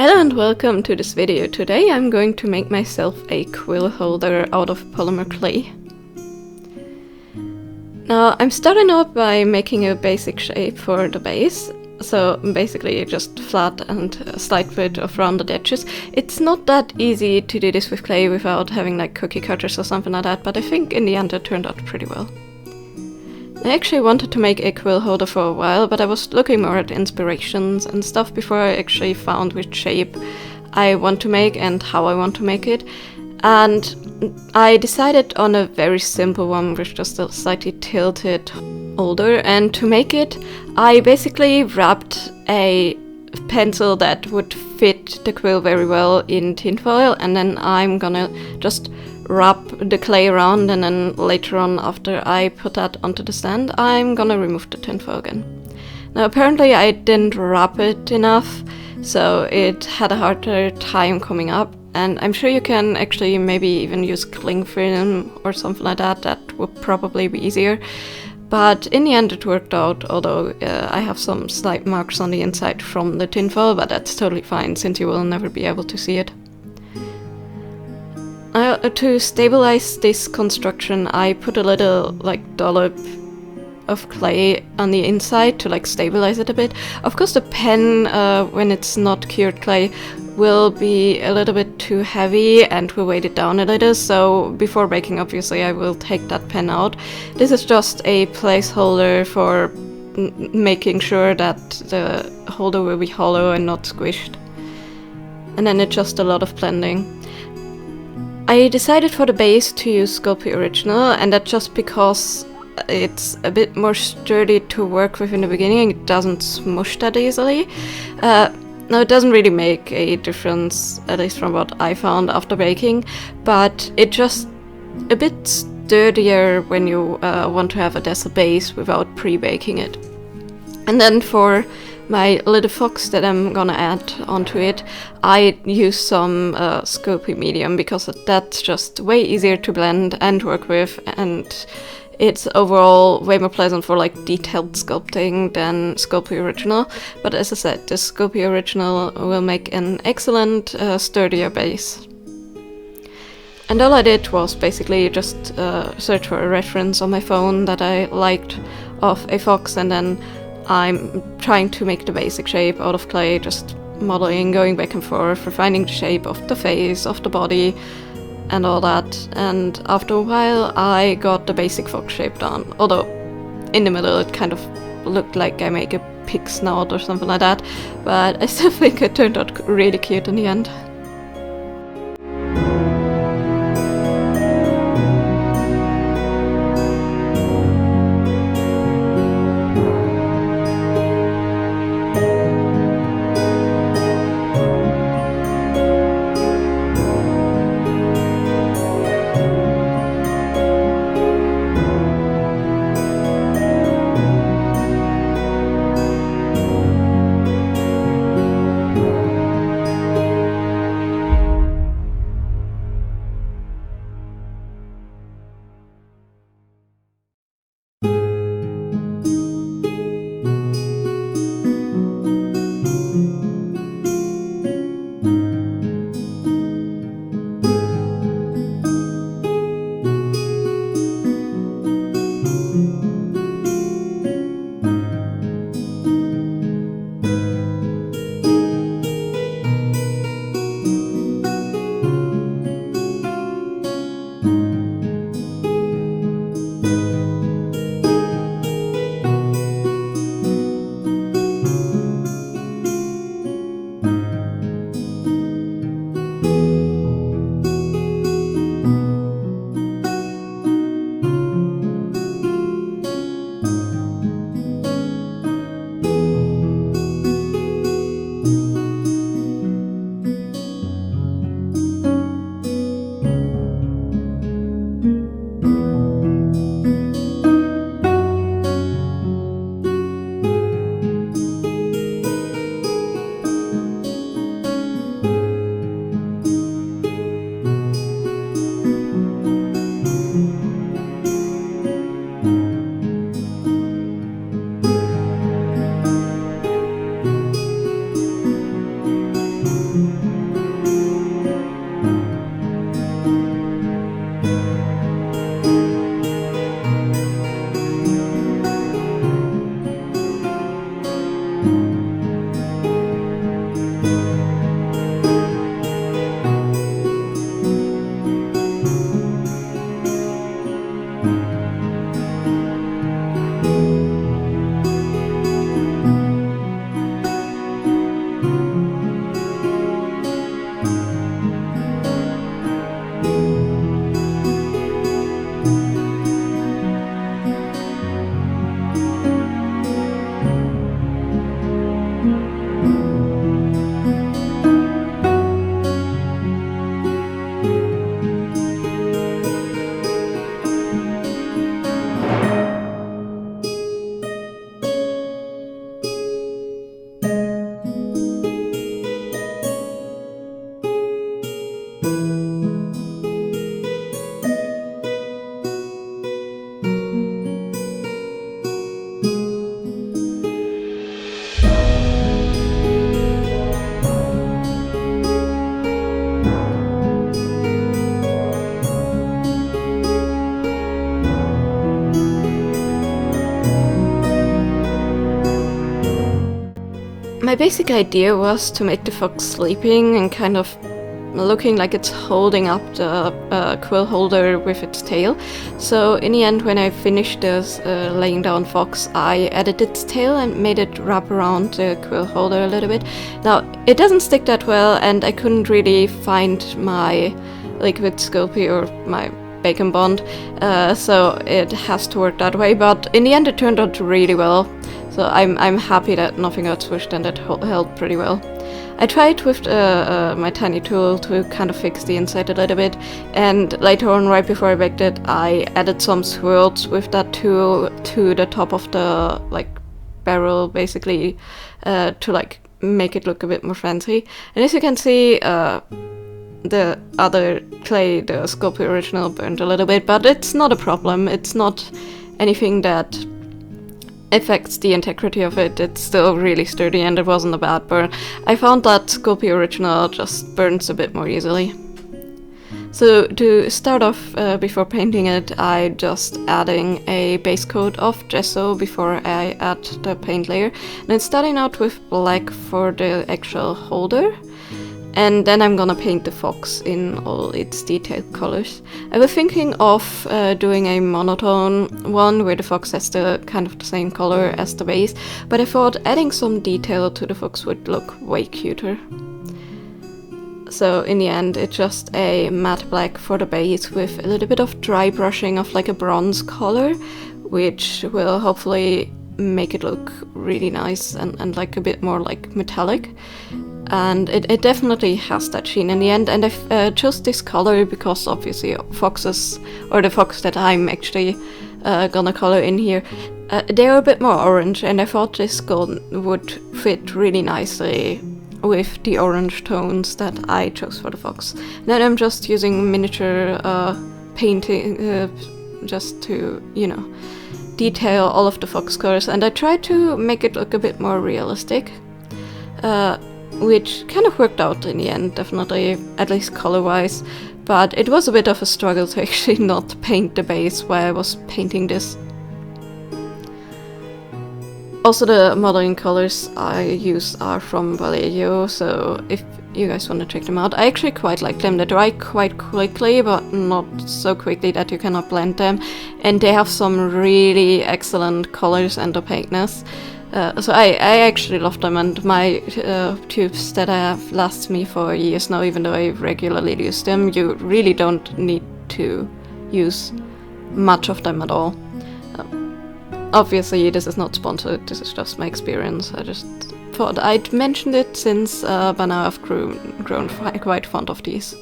Hello and welcome to this video. Today I'm going to make myself a quill holder out of polymer clay. Now I'm starting off by making a basic shape for the base. So basically just flat and a slight bit of rounded edges. It's not that easy to do this with clay without having like cookie cutters or something like that, but I think in the end it turned out pretty well. I actually wanted to make a quill holder for a while, but I was looking more at inspirations and stuff before I actually found which shape I want to make and how I want to make it. And I decided on a very simple one with just a slightly tilted holder, and to make it I basically wrapped a pencil that would fit the quill very well in tinfoil, and then I'm gonna just wrap the clay around, and then later on, after I put that onto the stand, I'm gonna remove the tinfoil again. Now apparently I didn't wrap it enough, so it had a harder time coming up, and I'm sure you can actually maybe even use cling film or something like that. That would probably be easier. But in the end it worked out, although I have some slight marks on the inside from the tinfoil, but that's totally fine since you will never be able to see it. To stabilize this construction, I put a little dollop of clay on the inside to stabilize it a bit. Of course the pen, when it's not cured clay, will be a little bit too heavy and will weight it down a little, so before baking obviously I will take that pen out. This is just a placeholder for making sure that the holder will be hollow and not squished. And then it's just a lot of blending. I decided for the base to use Sculpey Original, and that's just because it's a bit more sturdy to work with in the beginning. It doesn't smush that easily. Now it doesn't really make a difference, at least from what I found after baking, but it's just a bit sturdier when you want to have a desert base without pre-baking it. And then for my little fox that I'm gonna add onto it, I use some Sculpey Medium because that's just way easier to blend and work with, and it's overall way more pleasant for detailed sculpting than Sculpey Original. But as I said, the Sculpey Original will make an excellent sturdier base. And all I did was basically just search for a reference on my phone that I liked of a fox, and then I'm trying to make the basic shape out of clay, just modeling, going back and forth, refining the shape of the face, of the body, and all that. And after a while I got the basic fox shape done, although in the middle it kind of looked like I make a pig snout or something like that, but I still think it turned out really cute in the end. my basic idea was to make the fox sleeping and kind of looking like it's holding up the quill holder with its tail. So in the end, when I finished this laying down fox, I added its tail and made it wrap around the quill holder a little bit. Now, it doesn't stick that well, and I couldn't really find my liquid Sculpey or my bacon bond, so it has to work that way, but in the end it turned out really well. So I'm happy that nothing got swished and it held pretty well. I tried with my tiny tool to kind of fix the inside a little bit, and later on, right before I baked it, I added some swirls with that tool to the top of the barrel, basically, to make it look a bit more fancy. And as you can see, the other clay, the Sculpey original, burned a little bit, but it's not a problem. It's not anything that affects the integrity of it. It's still really sturdy and it wasn't a bad burn. I found that Sculpey original just burns a bit more easily. So to start off, before painting it, I just adding a base coat of gesso before I add the paint layer. And then starting out with black for the actual holder. And then I'm gonna paint the fox in all its detailed colors. I was thinking of doing a monotone one where the fox has the kind of the same color as the base, but I thought adding some detail to the fox would look way cuter. So in the end, it's just a matte black for the base with a little bit of dry brushing of a bronze color, which will hopefully make it look really nice and a bit more metallic. And it definitely has that sheen in the end, and I chose this color because obviously foxes, or the fox that I'm actually gonna color in here, they're a bit more orange, and I thought this gold would fit really nicely with the orange tones that I chose for the fox. And then I'm just using miniature painting just to, detail all of the fox colors, and I tried to make it look a bit more realistic. Which kind of worked out in the end, definitely, at least color-wise, but it was a bit of a struggle to actually not paint the base while I was painting this. Also, the modeling colors I use are from Vallejo, so if you guys want to check them out, I actually quite like them. They dry quite quickly, but not so quickly that you cannot blend them, and they have some really excellent colors and opaqueness. So I actually love them, and my tubes that I have last me for years now, even though I regularly use them. You really don't need to use much of them at all. Obviously, this is not sponsored, this is just my experience. I just thought I'd mention it since by now I've grown quite fond of these.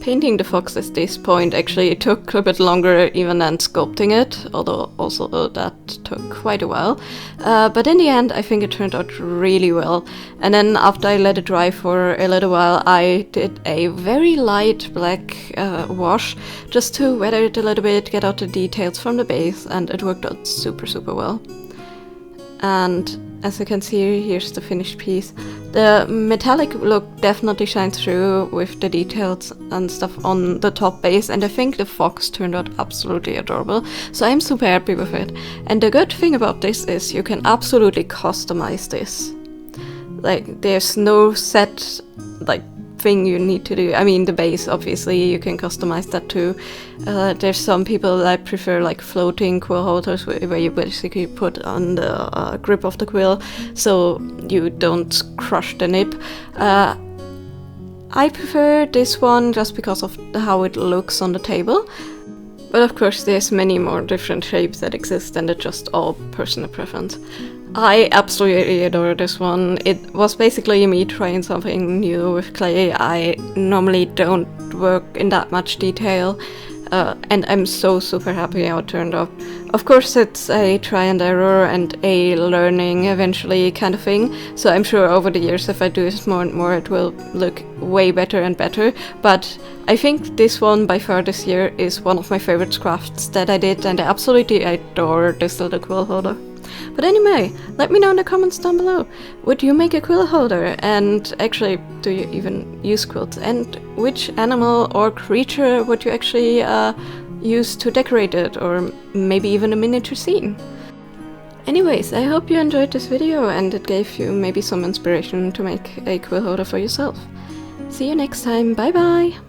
Painting the fox at this point actually took a bit longer even than sculpting it, although also that took quite a while. But in the end, I think it turned out really well. And then after I let it dry for a little while, I did a very light black wash just to weather it a little bit, get out the details from the base, and it worked out super well. and as you can see, here's the finished piece. The metallic look definitely shines through with the details and stuff on the top base, and I think the fox turned out absolutely adorable, so I'm super happy with it. And the good thing about this is you can absolutely customize this. Like, there's no set like thing you need to do. I mean, the base, obviously, you can customize that too. There's some people that prefer like floating quill holders where you basically put on the grip of the quill so you don't crush the nib. I prefer this one just because of how it looks on the table. But of course there's many more different shapes that exist, and it's just all personal preference. I absolutely adore this one. It was basically me trying something new with clay. I normally don't work in that much detail, and I'm so super happy how it turned out. Of course it's a try and error and a learning eventually kind of thing, so I'm sure over the years if I do this more and more it will look way better and better, but I think this one by far this year is one of my favorite crafts that I did, and I absolutely adore this little quill holder. But anyway, let me know in the comments down below. Would you make a quill holder? And actually, do you even use quills? And which animal or creature would you actually use to decorate it? Or maybe even a miniature scene? Anyways, I hope you enjoyed this video and it gave you maybe some inspiration to make a quill holder for yourself. See you next time, bye bye!